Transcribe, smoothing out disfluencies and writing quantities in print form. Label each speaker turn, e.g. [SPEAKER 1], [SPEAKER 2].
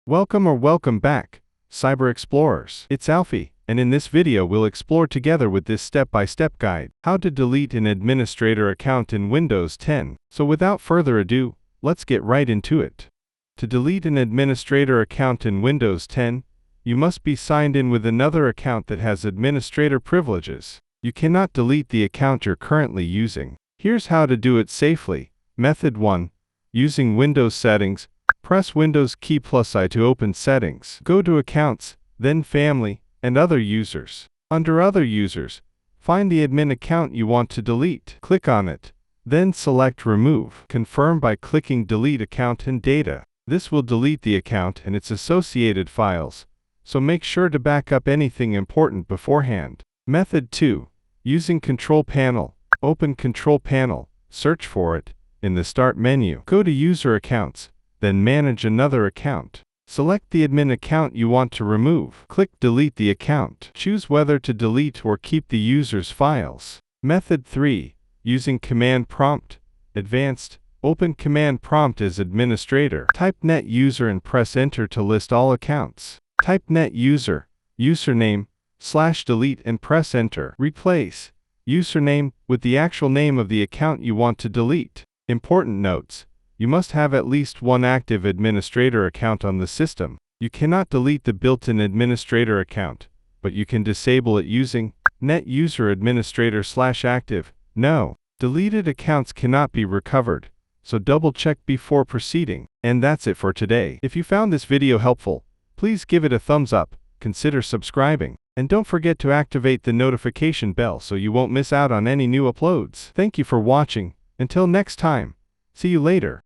[SPEAKER 1] Welcome back, Cyber Explorers. It's Alfie, and in this video we'll explore together with this step-by-step guide, how to delete an administrator account in Windows 10. So without further ado, let's get right into it. To delete an administrator account in Windows 10, you must be signed in with another account that has administrator privileges. You cannot delete the account you're currently using. Here's how to do it safely. Method 1. Using Windows settings, press Windows key +I to open settings. Go to Accounts, then Family, and Other Users. Under Other Users, find the admin account you want to delete. Click on it, then select Remove. Confirm by clicking Delete Account and Data. This will delete the account and its associated files, so make sure to back up anything important beforehand. Method 2. Using Control Panel. Open Control Panel, search for it in the Start menu. Go to User Accounts, then Manage Another Account. Select the admin account you want to remove. Click Delete the account. Choose whether to delete or keep the user's files. Method 3. Using Command Prompt. Advanced. Open Command Prompt as Administrator. Type net user and press Enter to list all accounts. Type net user, username, /delete and press Enter. Replace username with the actual name of the account you want to delete. Important notes. You must have at least one active administrator account on the system. You cannot delete the built-in administrator account, but you can disable it using net user administrator /active. No, deleted accounts cannot be recovered, so double-check before proceeding. And that's it for today. If you found this video helpful, please give it a thumbs up, consider subscribing, and don't forget to activate the notification bell so you won't miss out on any new uploads. Thank you for watching. Until next time, see you later.